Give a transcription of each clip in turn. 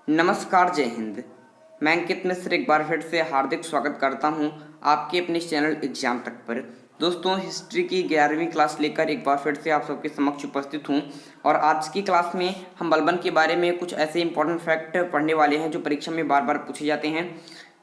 नमस्कार, जय हिंद। मैं अंकित मिश्र एक बार फिर से हार्दिक स्वागत करता हूं आपके अपने चैनल एग्जाम तक पर। दोस्तों, हिस्ट्री की 11वीं क्लास लेकर एक बार फिर से आप सबके समक्ष उपस्थित हूं और आज की क्लास में हम बलबन के बारे में कुछ ऐसे इंपॉर्टेंट फैक्ट पढ़ने वाले हैं जो परीक्षा में बार बार पूछे जाते हैं।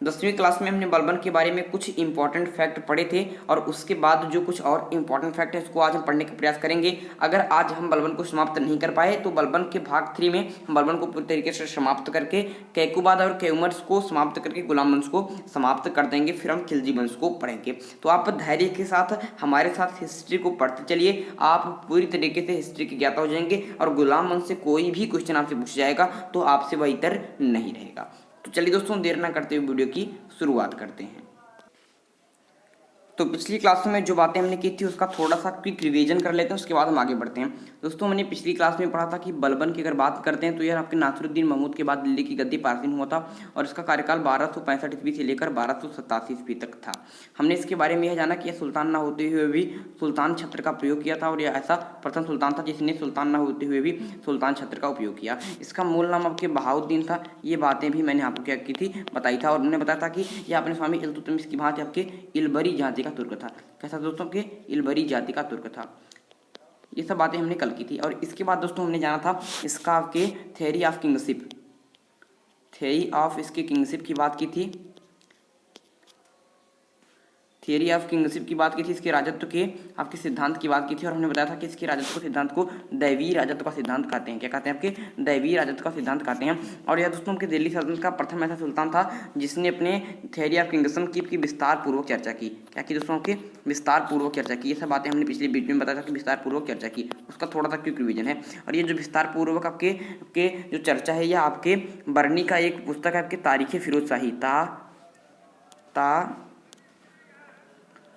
10वीं क्लास में हमने बलबन के बारे में कुछ इंपॉर्टेंट फैक्ट पढ़े थे और उसके बाद जो कुछ और इंपॉर्टेंट फैक्ट है उसको आज हम पढ़ने का प्रयास करेंगे। अगर आज हम बलबन को समाप्त नहीं कर पाए तो बलबन के भाग 3 में हम बलबन को पूरी तरीके से समाप्त करके कैकुबाद और कैउमर्स को समाप्त करके गुलाम वंश को समाप्त कर देंगे। फिर हम खिलजी वंश को पढ़ेंगे। तो आप धैर्य के साथ हमारे साथ हिस्ट्री को पढ़ते चलिए, आप पूरी तरीके से हिस्ट्री के ज्ञाता हो जाएंगे और गुलाम वंश से कोई भी क्वेश्चन आपसे पूछा जाएगा तो आपसे वह इतर नहीं रहेगा। तो चलिए दोस्तों, देर ना करते हुए वीडियो की शुरुआत करते हैं। तो पिछली क्लास में जो बातें हमने की थी उसका थोड़ा सा क्विक रिवीजन कर लेते हैं, उसके बाद हम आगे बढ़ते हैं। दोस्तों, मैंने पिछली क्लास में पढ़ा था कि बलबन की अगर बात करते हैं तो यह आपके नासिरुद्दीन महमूद के बाद दिल्ली की गद्दी पारसीन हुआ था और इसका कार्यकाल 1265 ईस्वी से लेकर 1287 ईस्वी तक था। हमने इसके बारे में यह जाना कि यह सुल्तान न होते हुए भी सुल्तान छत्र का प्रयोग किया था और यह ऐसा प्रथम सुल्तान था जिसने सुल्तान न होते हुए भी सुल्तान छत्र का उपयोग किया। इसका मूल नाम आपके बहाउद्दीन था। ये बातें भी मैंने आपको क्या की थी बताई था और उन्होंने बताया था कि यह अपने स्वामी इल्तुतमिश की भांति आपके इलबरी जाति का तुर्क था। कैसा दोस्तों, के इलबरी जाति का तुर्क था। ये सब बातें हमने कल की थी। और इसके बाद दोस्तों हमने जाना था इसका आपके theory of kingship, theory of इसके किंगशिप की बात की थी, थियरी ऑफ किंगशिप की बात की थी, इसके राजत्व के आपके सिद्धांत की बात की थी और हमने बताया था कि इसके राजत्व के सिद्धांत को दैवीय राजत्व का सिद्धांत कहते हैं। क्या कहते हैं? आपके दैवीय राजत्व का सिद्धांत कहते हैं। और यह दोस्तों आपके दिल्ली सल्तनत का प्रथम ऐसा सुल्तान था जिसने अपने थियरी ऑफ किंगशिप की विस्तार पूर्वक चर्चा की। क्या की दोस्तों? आपके विस्तार पूर्वक चर्चा की। ये सब बातें हमने पिछले वीडियो में बताया था कि विस्तार पूर्वक चर्चा की, उसका थोड़ा सा क्विक रिवीजन है। और ये जो विस्तार पूर्वक आपके जो चर्चा है यह आपके बर्नी का एक पुस्तक है, आपके तारीख फिरोज शाही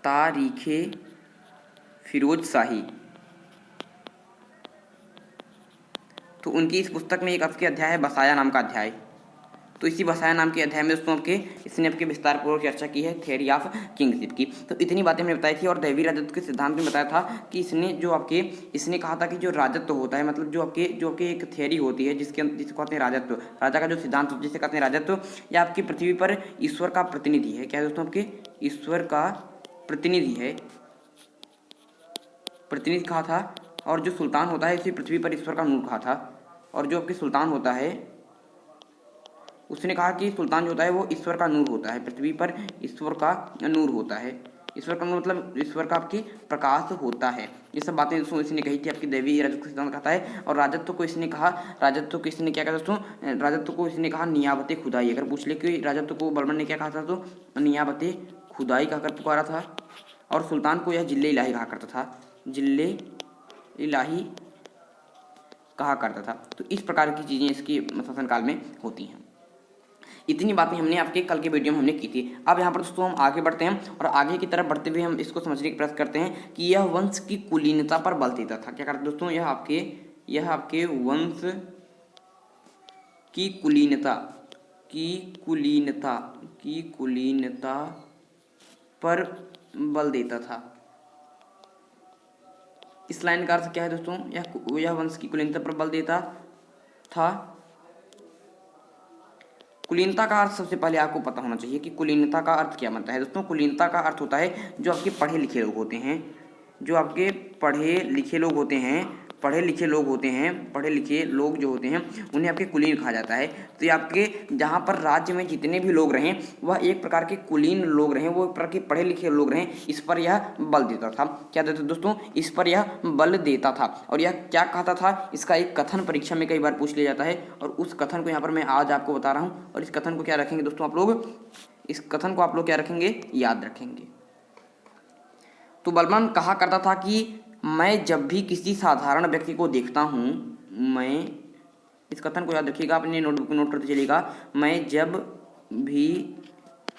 तारीखे फिरोज शाही। तो उनकी इस पुस्तक में एक आपके अध्याय है बसाया नाम का अध्याय। तो इसी बसाया नाम के अध्याय में दोस्तों इसने आपके विस्तार पूर्वक चर्चा की है थ्योरी ऑफ किंगशिप की। तो इतनी बातें हमने बताई थी और दैवीय राजत्व के सिद्धांत में बताया था कि इसने कहा था कि जो राजत्व होता है, मतलब जो आपके एक थ्योरी होती है जिसको कहते हैं राजत्व, राजा का जो सिद्धांत जिसे कहते हैं राजत्व, या आपकी पृथ्वी पर ईश्वर का प्रतिनिधि है। क्या है दोस्तों? आपके ईश्वर का प्रतिनिधि है, प्रतिनिधि कहा था। और जो सुल्तान होता है इसे पृथ्वी पर ईश्वर का नूर कहा था। और जो आपके सुल्तान होता है उसने कहा कि सुल्तान जो होता है वो ईश्वर का नूर होता है, पृथ्वी पर ईश्वर का नूर होता है। ईश्वर का नूर मतलब ईश्वर का आपकी प्रकाश होता है। ये सब बातें दोस्तों इसने कही थी, आपकी दैवीय राजत्व का सिद्धांत कहता है। और राजत्व को इसने कहा, राजत्व को इसने क्या कहा दोस्तों? राजत्व को इसने कहा नियाबते खुदाई। अगर पूछ ले कि राजत्व को बलबन ने क्या कहा था तो नियाबते खुदाई कहकर पुकारा था। और सुल्तान को यह जिले इलाही कहा करता था, जिले इलाही कहा करता था। तो इस प्रकार की चीज़ें इसकी शासनकाल में होती हैं। इतनी बातें हमने आपके कल के वीडियो में हमने की थी। अब यहाँ पर दोस्तों हम आगे बढ़ते हैं और आगे की तरफ बढ़ते हुए हम इसको समझने का प्रयास करते हैं कि यह वंश की कुलीनता पर बल देता था। क्या करता दोस्तों? यह आपके वंश की कुलीनता पर बल देता था। इस लाइन का अर्थ क्या है दोस्तों? यह वंश की कुलीनता पर बल देता था। कुलीनता का अर्थ सबसे पहले आपको पता होना चाहिए कि कुलीनता का अर्थ क्या बनता है। दोस्तों, कुलीनता का अर्थ होता है जो आपके पढ़े लिखे लोग होते हैं, जो आपके पढ़े लिखे लोग जो होते हैं उन्हें आपके कुलीन कहा जाता है। तो ये आपके जहाँ पर राज्य में जितने भी लोग रहें वह एक प्रकार के कुलीन लोग रहें, वो एक प्रकार के पढ़े लिखे लोग रहें, इस पर यह बल देता था। क्या देता दोस्तों? इस पर यह बल देता था। और यह क्या कहता था? इसका एक कथन परीक्षा में कई बार पूछ लिया जाता है और उस कथन को यहाँ पर मैं आज आपको बता रहा हूँ। और इस कथन को क्या रखेंगे दोस्तों आप लोग? इस कथन को आप लोग क्या रखेंगे? याद रखेंगे। तो बलबन कहा करता था कि मैं जब भी किसी साधारण व्यक्ति को देखता हूँ, इस कथन को याद रखिएगा, अपने नोटबुक में नोट करते चलिएगा। मैं जब भी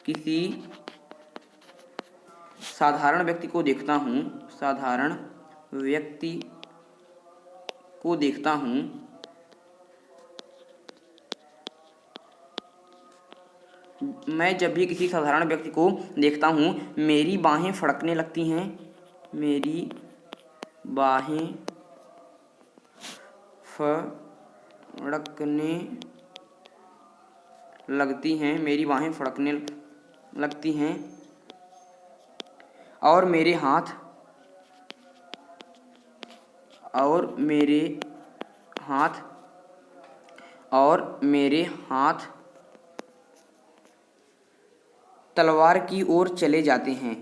किसी साधारण व्यक्ति को देखता हूँ मैं जब भी किसी साधारण व्यक्ति को देखता हूँ मेरी बाहें फड़कने लगती हैं, मेरी बाहें फड़कने लगती हैं, मेरी बाहें फड़कने लगती हैं और मेरे हाथ और मेरे हाथ और मेरे हाथ तलवार की ओर चले जाते हैं।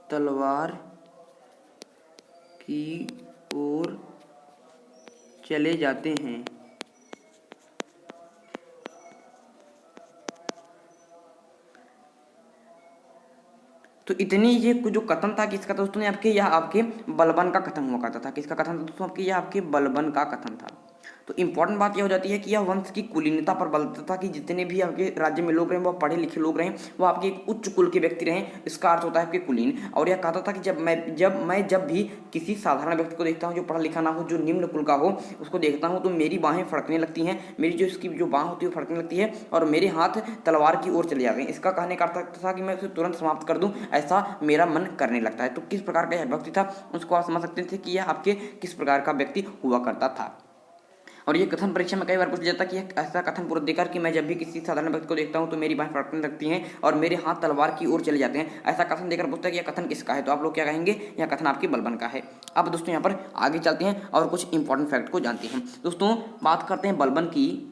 तलवार की ओर चले जाते हैं। तो इतनी ये जो कथन था किसका था दोस्तों, आपके यह आपके बलबन का कथन हुआ करता था। किसका कथन था दोस्तों, आपके यह आपके बलबन का कथन था। तो इंपॉर्टेंट बात यह हो जाती है कि यह वंश की कुलीनता पर बल था कि जितने भी आपके राज्य में लोग रहे वह पढ़े लिखे लोग रहे, वह आपके एक उच्च कुल के व्यक्ति रहे। इसका अर्थ होता है आपके कुलीन। और यह कहता था कि जब भी किसी साधारण व्यक्ति को देखता हूँ जो पढ़ा लिखा ना हो, जो निम्न कुल का हो, उसको देखता हूँ तो मेरी बाहें फड़कने लगती हैं, मेरी जो इसकी जो बाह होती है वो फड़कने लगती है और मेरे हाथ तलवार की ओर चले जाते हैं। इसका कहने का अर्थ था कि मैं उसे तुरंत समाप्त कर दूं, ऐसा मेरा मन करने लगता है। तो किस प्रकार का यह व्यक्ति था उसको आप समझ सकते थे कि यह आपके किस प्रकार का व्यक्ति हुआ करता था। और ये कथन परीक्षा में कई बार पूछा जाता है कि ऐसा कथन पूर्व देकर कि मैं जब भी किसी साधारण व्यक्ति को देखता हूं तो मेरी बाहें फड़कने लगती हैं और मेरे हाथ तलवार की ओर चले जाते हैं। ऐसा कथन देकर पूछता है कि यह कथन किसका है, तो आप लोग क्या कहेंगे, यह कथन आपके बलबन का है। अब दोस्तों यहाँ पर आगे चलते हैं और कुछ इंपॉर्टेंट फैक्ट को जानते हैं। दोस्तों बात करते हैं बलबन की,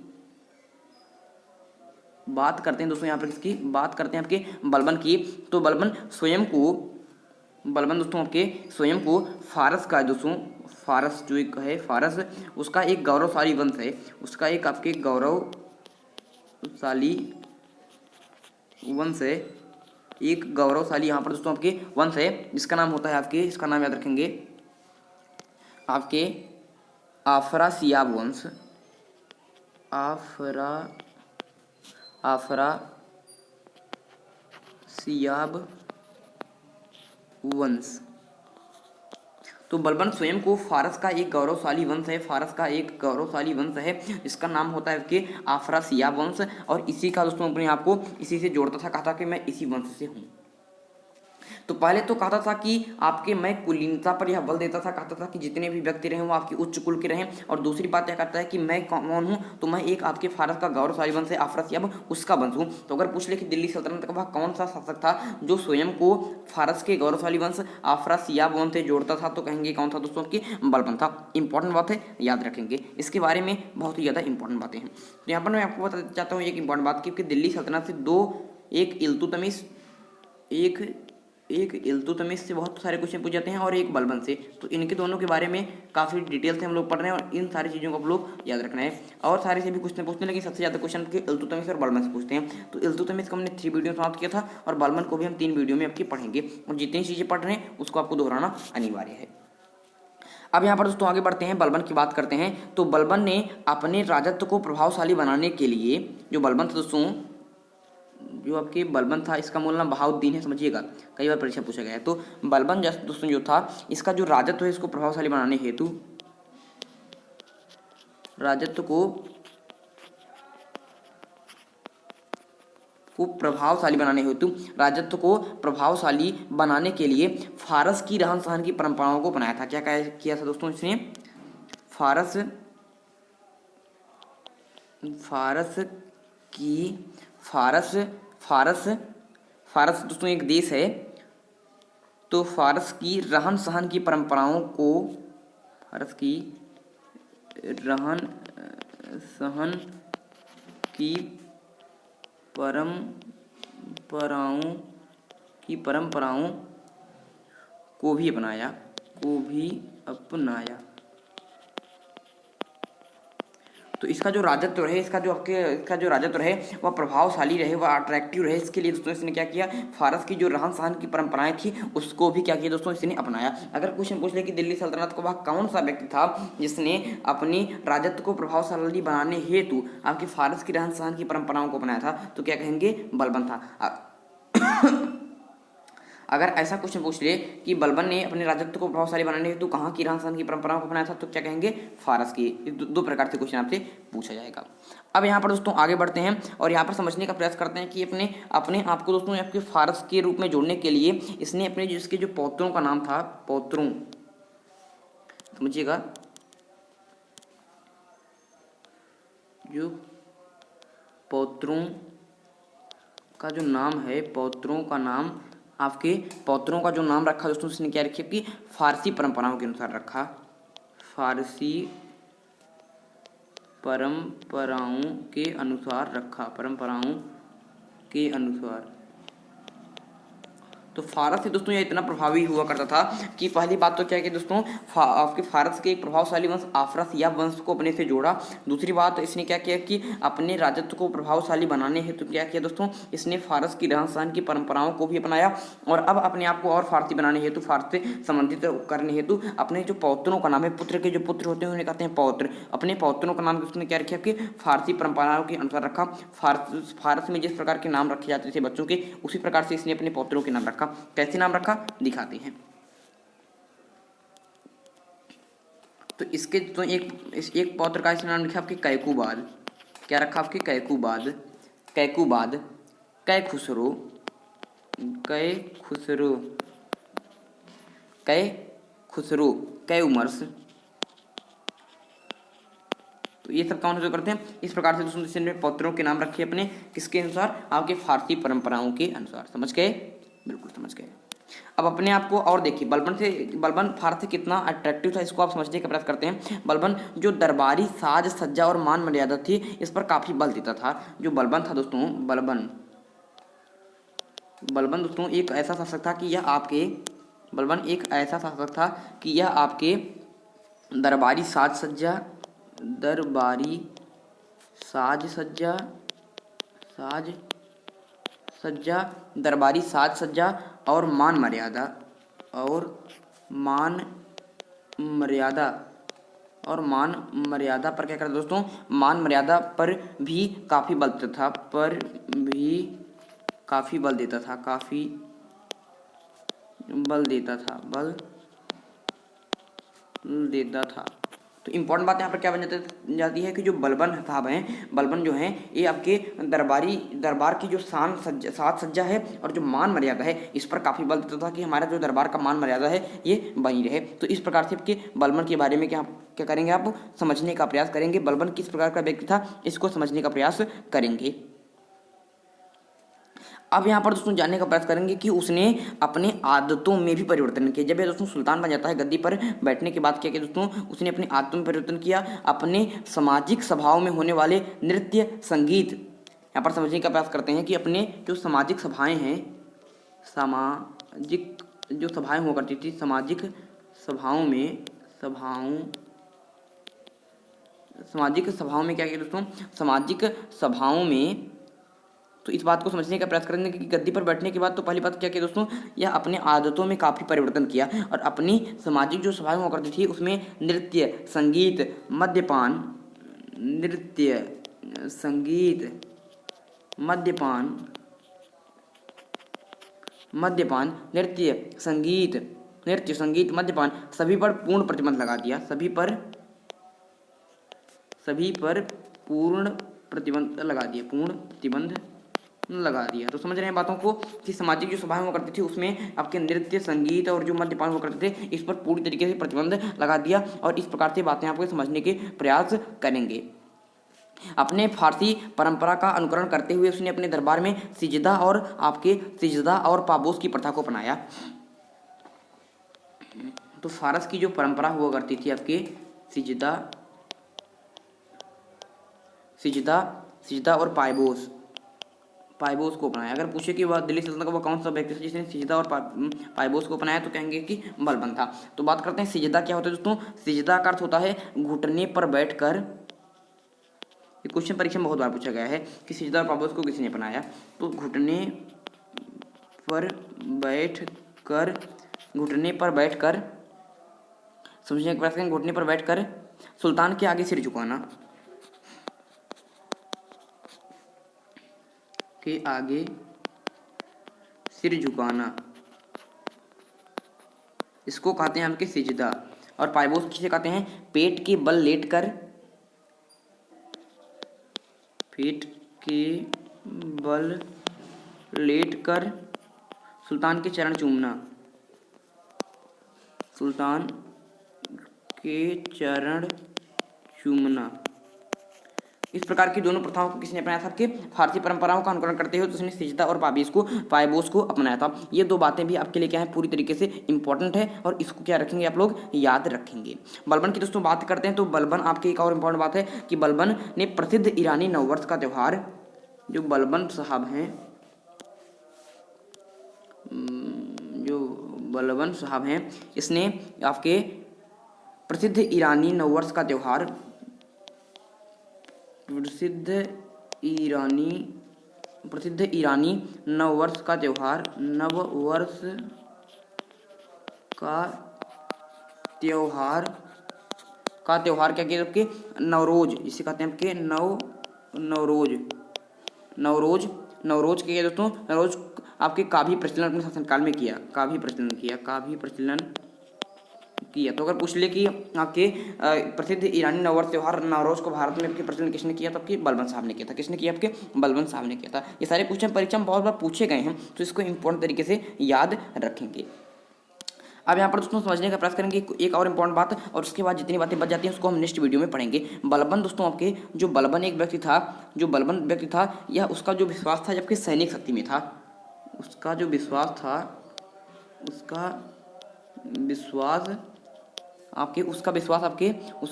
बात करते हैं दोस्तों यहाँ पर किसकी बात करते हैं, आपके बलबन की। तो बलबन दोस्तों आपके स्वयं को फारस का दोस्तों, फारस जो एक है, फारस उसका एक गौरवशाली वंश है, उसका एक आपके गौरवशाली वंश है, एक गौरवशाली यहाँ पर दोस्तों आपके वंश है जिसका नाम होता है आपके, इसका नाम याद रखेंगे आपके आफरासियाब वंश, आफरासियाब वंश। तो बलबन स्वयं को फारस का एक गौरवशाली वंश है, फारस का एक गौरवशाली वंश है, इसका नाम होता है कि आफरासियाब वंश। और इसी का दोस्तों अपने आप को इसी से जोड़ता था, कहता कि मैं इसी वंश से हूँ। तो पहले तो कहता था कि आपके मैं कुलीनता पर यह बल देता था, कहता था कि जितने भी व्यक्ति रहें वो आपके उच्च कुल के रहें। और दूसरी बात यह कहता है कि मैं कौन हूँ, तो मैं एक आपके फारस का गौरवशाली वंश है आफरासियाब, उसका वंश हूँ। तो अगर पूछ ले कि दिल्ली सल्तनत का वह कौन सा शासक था जो स्वयं को फारस के गौरवशाली वंश आफरासियाब वंश से जोड़ता था, तो कहेंगे कौन था दोस्तों की बलबन था। इंपॉर्टेंट बात है, याद रखेंगे, इसके बारे में बहुत ही ज़्यादा इंपॉर्टेंट बातें हैं। तो यहाँ पर मैं आपको बताना चाहता हूँ एक इंपॉर्टेंट बात कि दिल्ली सल्तनत से एक इल्तुतमिश से बहुत सारे क्वेश्चन पूछ जाते हैं और एक बलबन से। तो इनके दोनों के बारे में काफ़ी डिटेल से हम लोग पढ़ रहे हैं और इन सारी चीज़ों को आप लोग याद रखना है। और सारे से भी क्वेश्चन पूछते हैं लेकिन सबसे ज़्यादा क्वेश्चन के इल्तुतमिश और बलबन से पूछते हैं। तो इल्तुतमिश को हमने 3 वीडियो समाप्त किया था और बलबन को भी हम 3 वीडियो में आपकी पढ़ेंगे। और जितनी चीज़ें पढ़ रहे हैं उसको आपको दोहराना अनिवार्य है। अब यहाँ पर दोस्तों आगे बढ़ते हैं, बलबन की बात करते हैं। तो बलबन ने अपने राजत्व को प्रभावशाली बनाने के लिए, जो बलबन था दोस्तों, जो आपके बलबन था इसका मूल नाम बहाउद्दीन है, समझिएगा, कई बार परीक्षा पूछा गया है। तो बलबन दोस्तों जो था इसका जो राजत्व है इसको प्रभावशाली बनाने हेतु, राजत्व को प्रभावशाली बनाने हेतु, राजत्व को प्रभावशाली बनाने के लिए फारस की रहन सहन की परंपराओं को बनाया था। क्या किया था दोस्तों इसने, फारस दोस्तों एक देश है। तो फारस की रहन सहन की परंपराओं को, फारस की रहन सहन की परंपराओं को भी अपनाया। तो इसका जो राजत्व रहे, इसका जो राजत्व रहे वह प्रभावशाली रहे, वह अट्रैक्टिव रहे, इसके लिए दोस्तों इसने क्या किया, फारस की जो रहन सहन की परंपराएं थी उसको भी क्या किया दोस्तों, इसने अपनाया। अगर क्वेश्चन पूछ ले कि दिल्ली सल्तनत को वह कौन सा व्यक्ति था जिसने अपनी राजत्व को प्रभावशाली बनाने हेतु आपकी फारस की रहन सहन की परंपराओं को अपनाया था, तो क्या कहेंगे, बलबन था। अगर ऐसा क्वेश्चन पूछ ले कि बलबन ने अपने राजत्व को प्रभावशाली बनाने हेतु कहाँ की रहन सहन की परंपराओं को अपनाया था, तो क्या कहेंगे, फारस की। दो प्रकार से क्वेश्चन आपसे पूछा जाएगा। अब यहाँ पर दोस्तों आगे बढ़ते हैं और यहाँ पर समझने का प्रयास करते हैं कि अपने आप को दोस्तों आपके फारस के रूप में जोड़ने के लिए इसने अपने जिसके जो पौत्रों का नाम था, पौत्रों, समझिएगा, जो पौत्रों का जो नाम है, पौत्रों का नाम, आपके पौत्रों का जो नाम रखा दोस्तों उसने क्या रखी कि फारसी परंपराओं के अनुसार रखा, फारसी परंपराओं के अनुसार रखा, परंपराओं के अनुसार। तो फारस से दोस्तों यह इतना प्रभावी हुआ करता था कि पहली बात तो क्या है कि दोस्तों आपके फारस के एक प्रभावशाली वंश आफरस या वंश को अपने से जोड़ा। दूसरी बात इसने क्या किया कि अपने राजत्व को प्रभावशाली बनाने हेतु क्या किया दोस्तों, इसने फारस की रहन सहन की परंपराओं को भी अपनाया और अब अपने आप को और फारसी बनाने हेतु, फारस से संबंधित करने हेतु अपने जो पौत्रों का नाम है, पुत्र के जो पुत्र होते हैं उन्हें कहते हैं पौत्र, अपने पौत्रों का नाम उसने क्या रखा कि फारसी परंपराओं के अनुसार रखा। फारस में जिस प्रकार के नाम रखे जाते थे बच्चों के, उसी प्रकार से इसने अपने पौत्रों के नाम रखा। कैसे नाम रखा दिखाते हैं। तो इसके तो एक पौत्र का नाम लिखा आपके कैकुबाद। क्या रखा आपके कैकुबाद, कैकुबाद, कै खुसरो, कै खुसरो, कै खुसरो, कै उमर्स। तो ये सब कौन से करते हैं इस प्रकार से दोस्तों इसने पौत्रों के नाम रखे अपने किसके अनुसार, आपके फारसी परंपराओं के अनुसार। समझ गए, बिल्कुल समझ गए। अब अपने आप को और देखिए, बलबन फारसी कितना अट्रैक्टिव था इसको आप समझने का प्रयास करते हैं। बलबन जो दरबारी साज सज्जा और मान मर्यादा थी इस पर काफी बल देता था। जो बलबन था दोस्तों, बलबन दोस्तों एक ऐसा शासक था कि यह आपके, बलबन एक ऐसा शासक था कि यह आपके दरबारी साज सज्जा, दरबारी साज सज्जा, साज सज्जा, दरबारी साज सज्जा और मान मर्यादा, और मान मर्यादा, और मान मर्यादा पर क्या करता दोस्तों, मान मर्यादा पर भी काफ़ी बल देता था, पर भी काफ़ी बल देता था, काफ़ी बल देता था, बल देता था। तो इंपॉर्टेंट बात यहाँ पर क्या बन जाती है कि जो बलबन साहब हैं, बलबन जो हैं ये आपके दरबार की जो साज सज्जा है और जो मान मर्यादा है इस पर काफ़ी बल देता था कि हमारा जो दरबार का मान मर्यादा है ये बनी रहे। तो इस प्रकार से आपके बलबन के बारे में क्या करेंगे, आप समझने का प्रयास करेंगे। बलबन किस प्रकार का व्यक्ति था इसको समझने का प्रयास करेंगे। अब यहाँ पर दोस्तों जानने का प्रयास करेंगे कि उसने अपने आदतों में भी परिवर्तन किया। जब ये दोस्तों सुल्तान बन जाता है गद्दी पर बैठने के बाद क्या किया दोस्तों, उसने अपनी आदतों में परिवर्तन किया। अपने सामाजिक सभाओं में होने वाले नृत्य संगीत, यहाँ पर समझने का प्रयास करते हैं कि अपने जो सामाजिक सभाएं हैं, सामाजिक जो सभाएं हुआ करती थी, सामाजिक सभाओं में क्या किया दोस्तों, सामाजिक सभाओं में। तो इस बात को समझने का प्रयास करेंगे कि गद्दी पर बैठने के बाद तो पहली बात क्या किया दोस्तों, यह अपने आदतों में काफ़ी परिवर्तन किया और अपनी सामाजिक जो सभाएं हुआ करती थी उसमें नृत्य संगीत मद्यपान, नृत्य संगीत मद्यपान, नृत्य संगीत मद्यपान सभी पर पूर्ण प्रतिबंध लगा दिया, सभी पर पूर्ण प्रतिबंध लगा दिया। तो समझ रहे हैं बातों को कि सामाजिक जो सभाएं हुआ करती थी उसमें आपके नृत्य संगीत और जो मद्यपान हुआ करते थे इस पर पूरी तरीके से प्रतिबंध लगा दिया और इस प्रकार से बातें आपको समझने के प्रयास करेंगे। अपने फारसी परंपरा का अनुकरण करते हुए उसने अपने दरबार में सिजदा और पाबोस की प्रथा को अपनाया। तो फारस की जो परंपरा हुआ करती थी आपके सिजदा और पायबोस को अपनाया। अगर पूछे कि वह दिल्ली सल्तनत का वो कौन सा व्यक्ति था जिसने सिजदा और पायबोस को अपनाया तो कहेंगे कि बलबन था। तो बात करते हैं सिजदा क्या होता है दोस्तों। सिजदा का अर्थ होता है घुटने पर बैठकर। ये क्वेश्चन परीक्षा में बहुत बार पूछा गया है कि सिजदा और पायबोस को किसने अपनाया। तो घुटने पर बैठकर समझने का प्रयास करें। घुटने पर बैठकर सुल्तान के आगे सिर झुकाना, इसको कहते हैं हमके सिजदा। और पायबोस किसे कहते हैं, पेट के बल लेटकर सुल्तान के चरण चूमना, इस प्रकार की दोनों प्रथाओं को किसने अपनाया था? आपके फारसी परंपराओं का अनुकरण करते हुए तो उसने सिजदा और पायबोस को अपनाया था। ये दो बातें भी आपके लिए क्या है, पूरी तरीके से इंपॉर्टेंट है और इसको क्या रखेंगे आप लोग, याद रखेंगे। बलबन की दोस्तों बात करते हैं तो बलबन आपकी एक और इम्पोर्टेंट बात है कि बलबन ने प्रसिद्ध ईरानी नववर्ष का त्यौहार, जो बलबन साहब हैं, जो बलबन साहब हैं, इसने आपके प्रसिद्ध ईरानी नववर्ष का त्यौहार, प्रसिद्ध ईरानी नववर्ष का त्यौहार, क्या कहते हैं आपके, नवरोज, इसे कहते हैं आपके नवरोज के दोस्तों, नवरोज आपके का भी प्रचलन अपने शासनकाल में किया, का भी प्रचलन किया। तो अगर पूछ ले कि आपके प्रसिद्ध ईरानी नववर्ष त्यौहार नवरोज को भारत में आपके प्रचलन किसने किया, तो आपके बलबन साहब ने किया था। किसने किया? आपके बलबन साहब ने किया था। ये सारे क्वेश्चन परीक्षा में बहुत बार पूछे गए हैं, तो इसको इंपॉर्टेंट तरीके से याद रखेंगे। अब यहाँ पर दोस्तों समझने का प्रयास करेंगे एक और इम्पोर्टेंट बात, और उसके बाद जितनी बातें बच जाती हैं उसको हम नेक्स्ट वीडियो में पढ़ेंगे। बलबन दोस्तों आपके, जो बलबन एक व्यक्ति था, यह उसका जो विश्वास था जबकि सैनिक शक्ति में था, उसका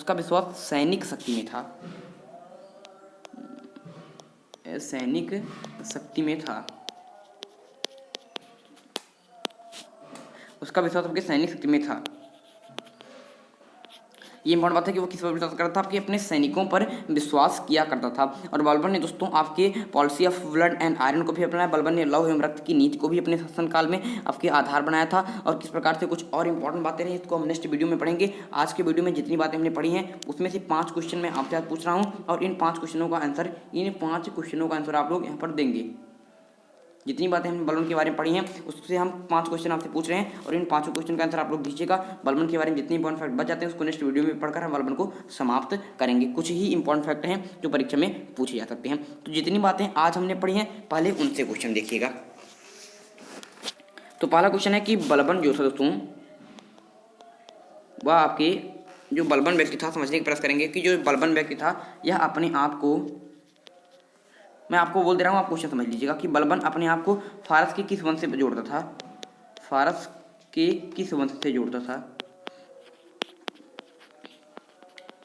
विश्वास सैनिक शक्ति में था, उसका विश्वास आपके सैनिक शक्ति में था। ये इम्पोर्टेंट बात है कि वो किस पर विश्वास करता था, कि अपने सैनिकों पर विश्वास किया करता था। और बलबन ने दोस्तों आपके policy of blood and iron को भी अपनाया। बलबन ने लौह एवं रक्त की नीति को भी अपने शासनकाल में आपके आधार बनाया था। और किस प्रकार से कुछ और इंपॉर्टेंट बातें रही, इसको हम नेक्स्ट वीडियो में पढ़ेंगे। आज के वीडियो में जितनी बातें हमने पढ़ी हैं उसमें से 5 क्वेश्चन मैं आपसे आज पूछ रहा हूँ, और इन 5 क्वेश्चनों का आंसर आप लोग यहाँ पर देंगे। जितनी बातें हमने बलबन के बारे में पढ़ी हैं उससे हम 5 क्वेश्चन आपसे पूछ रहे हैं, और इन 5 क्वेश्चन का आंसर आप लोग दीजिएगा। बलबन के बारे में जितने इंपॉर्टेंट फैक्ट बच जाते हैं उसको नेक्स्ट वीडियो में पढ़कर हम बलबन को समाप्त करेंगे। कुछ ही इंपॉर्टेंट फैक्ट हैं जो परीक्षा में पूछे जा सकते हैं। तो जितनी बातें आज हमने पढ़ी हैं पहले उनसे क्वेश्चन देखिएगा। तो पहला क्वेश्चन है कि बलबन जो था दोस्तों, वह आपके जो बलबन व्यक्ति था, समझने का प्रयास करेंगे कि जो बलबन व्यक्ति था यह अपने आप को, मैं आपको बोल दे रहा हूँ, आप क्वेश्चन समझ लीजिएगा कि बलबन अपने आप को फारस के किस वंश से जोड़ता था,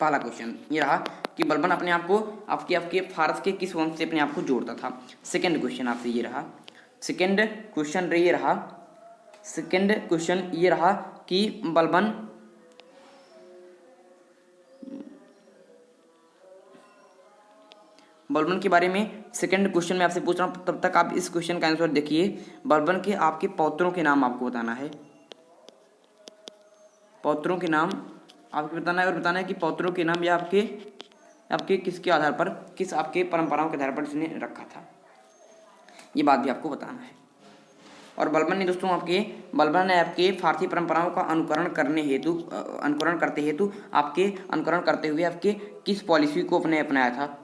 पहला क्वेश्चन ये रहा कि बलबन अपने आप को आपके फारस के किस वंश से अपने आप को जोड़ता था। सेकंड क्वेश्चन आपसे ये रहा, सेकंड क्वेश्चन ये रहा कि बलबन के बारे में सेकंड क्वेश्चन में आपसे पूछ रहा हूँ, तब तक आप इस क्वेश्चन का आंसर देखिए। बलबन के आपके पौत्रों के नाम आपको बताना है, पौत्रों के नाम आपको बताना है, और बताना है कि पौत्रों के नाम या आपके किसके आधार पर, किस आपके परंपराओं के आधार पर इसने रखा था, ये बात भी आपको बताना है। और बलबन ने आपके फारसी परंपराओं का अनुकरण करते हुए आपके किस पॉलिसी को अपनाया था,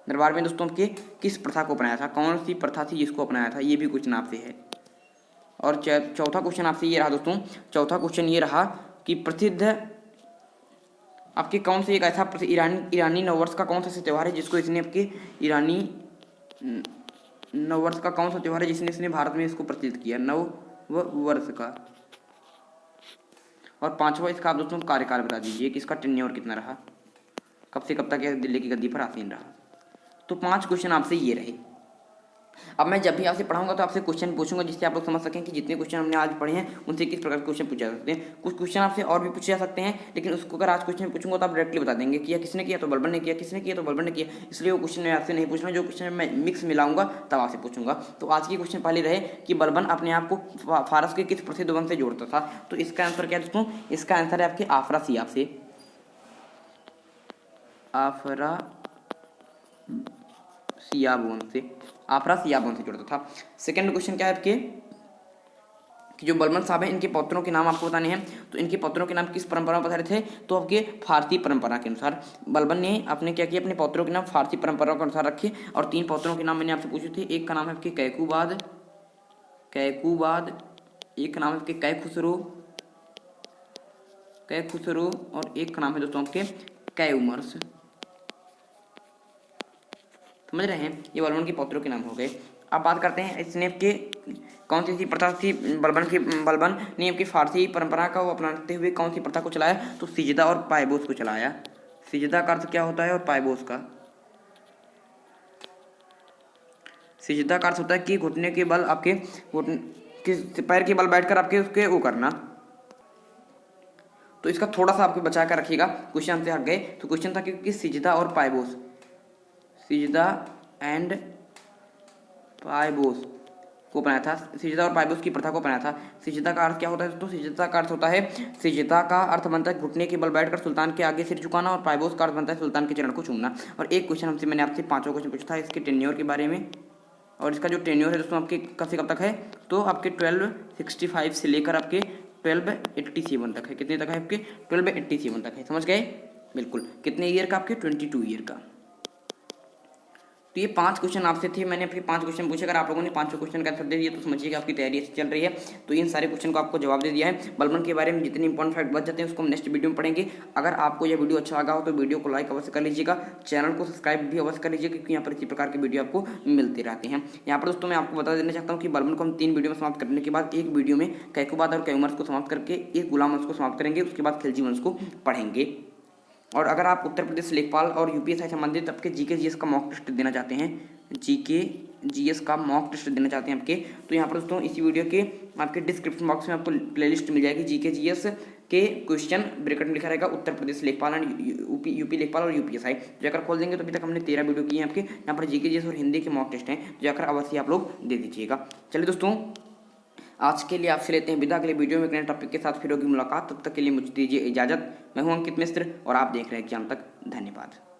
दरबार में दोस्तों आपके किस प्रथा को अपनाया था, कौन सी प्रथा थी जिसको अपनाया था, ये भी क्वेश्चन आपसे है। और चौथा क्वेश्चन आपसे ये रहा दोस्तों, कि प्रसिद्ध आपके कौन से एक ऐसा ईरानी नववर्ष का कौन सा त्यौहार है जिसको इसने आपके ईरानी नववर्ष का कौन सा त्यौहार है जिसने इसने भारत में इसको प्रचलित किया, नववर्ष का। और 5वां इसका आप दोस्तों कार्यकाल बता दीजिए कि इसका टेन्योर कितना रहा, कब से कब तक यह दिल्ली की गद्दी पर आसीन रहा। तो 5 क्वेश्चन आपसे ये रहे। अब मैं जब भी आपसे पढ़ाऊंगा तो आपसे क्वेश्चन पूछूंगा जिससे आप लोग समझ सकें कि जितने क्वेश्चन हमने आज पढ़े हैं उनसे किस प्रकार के क्वेश्चन पूछे जा सकते हैं। कुछ क्वेश्चन आपसे और भी पूछे जा सकते हैं, लेकिन उसको अगर आज क्वेश्चन पूछूंगा तो आप डायरेक्टली बता देंगे कि किसने किया तो बलबन ने किया, किसने किया तो बलबन ने किया, इसलिए वो क्वेश्चन मैं आपसे नहीं पूछना। जो क्वेश्चन मैं मिक्स मिलाऊंगा तब आपसे पूछूंगा। तो आज की क्वेश्चन पहले रहे कि बलबन अपने आप को फारस के किस प्रसिद्ध वंश से जोड़ता था। तो इसका आंसर क्या है दोस्तों, इसका आंसर है आपके आफरासियाब से, आफरासियाब वंश से जुड़ता था। सेकंड क्वेश्चन क्या है आपके कि जो बलबन साहब हैं इनके पौत्रों के नाम आपको बताने हैं। तो इनके पौत्रों के नाम किस परंपरा में पधारे थे, तो आपके फारसी परंपरा के अनुसार बलबन ने अपने क्या किया, अपने पौत्रों के नाम फारसी परंपरा के अनुसार रखे। और 3 पौत्रों के नाम मैंने आपसे पूछे थे, एक का नाम है आपके कैकूबाद, एक का नाम है आपके कैखुसरो, और एक का नाम है दोस्तों आपके कैउमर्स। समझ रहे हैं। ये बलबन के पौत्रों के नाम हो गए। अब बात करते हैं इसने के कौन सी प्रथा थी। बलबन ने आपकी फारसी परंपरा को अपनाते हुए कौन सी प्रथा को चलाया, तो सिजदा और पायबोस को चलाया। सिजदा का अर्थ क्या होता है और पायबोस का? सिजदा का अर्थ होता है कि घुटने के बल आपके पैर के बल बैठकर आपके उसके वो करना। तो इसका थोड़ा सा आपको बचा कर रखिएगा, क्वेश्चन से हट गए। तो क्वेश्चन था कि सिजदा और पायबोस, सिजदा एंड पायबोस को बनाया था, सिजदा और पायबोस की प्रथा को बनाया था। सिजदा का अर्थ क्या होता है? तो सिजदा का अर्थ होता है, सिजदा का अर्थ बनता है घुटने के बल बैठकर सुल्तान के आगे सिर झुकाना, और पायबोस का अर्थ बनता है सुल्तान के चरण को चूमना। और एक क्वेश्चन हमसे मैंने आपसे 5वां क्वेश्चन पूछा था इसके टेन्योर के बारे में, और इसका जो टेन्योर है दोस्तों आपके कब से कब तक है, तो आपके 1265 से लेकर आपके 1287 तक है। कितने तक है आपके? 1287 तक है। समझ गए? बिल्कुल। कितने ईयर का? आपके 22 ईयर का। तो ये 5 क्वेश्चन आपसे थे, मैंने आपके 5 क्वेश्चन पूछे। अगर आप लोगों ने 5 क्वेश्चन का आंसर दे दिया तो समझिए कि आपकी तैयारी अच्छी चल रही है। तो इन सारे क्वेश्चन को आपको जवाब दे दिया है। बलबन के बारे में जितने इंपॉर्टेंट फैक्ट बच जाते हैं उसको हम नेक्स्ट वीडियो में पढ़ेंगे। अगर आपको यह वीडियो अच्छा लगा हो तो वीडियो को लाइक अवश्य कर लीजिएगा, चैनल को सब्सक्राइब भी अवश्य कर लीजिएगा, क्योंकि यहाँ पर इसी प्रकार के वीडियो आपको मिलते रहते हैं। यहाँ पर दोस्तों मैं आपको बता देना चाहता हूँ कि बलबन को हम 3 वीडियो में समाप्त करने के बाद एक वीडियो में कैकुबाद और कैमर्स को समाप्त करके एक गुलाम वंश को समाप्त करेंगे। उसके बाद खिलजी वंश को पढ़ेंगे। और अगर आप उत्तर प्रदेश लेखपाल और यूपीएससी से संबंधित आपके जीके जीएस का मॉक टेस्ट देना चाहते हैं, जीके जीएस का मॉक टेस्ट देना चाहते हैं आपके, तो यहाँ पर दोस्तों इसी वीडियो के आपके डिस्क्रिप्शन बॉक्स में आपको प्लेलिस्ट मिल जाएगी। जीके जीएस के क्वेश्चन ब्रैकेट में लिखा रहेगा उत्तर प्रदेश लेखपाल एंड यूपी लेखपाल और यूपीएसआई। जाकर खोल देंगे तो अभी तक हमने 13 वीडियो किए हैं आपके। यहाँ पर जीके जीएस और हिंदी के मॉक टेस्ट हैं, जाकर अवश्य आप लोग दे दीजिएगा। चलिए दोस्तों, आज के लिए आपसे लेते हैं विदा। अगले वीडियो में एक नए टॉपिक के साथ फिर होगी मुलाकात। तब तक के लिए मुझे दीजिए इजाजत। मैं हूं अंकित मिश्र और आप देख रहे हैं एग्जाम तक। धन्यवाद।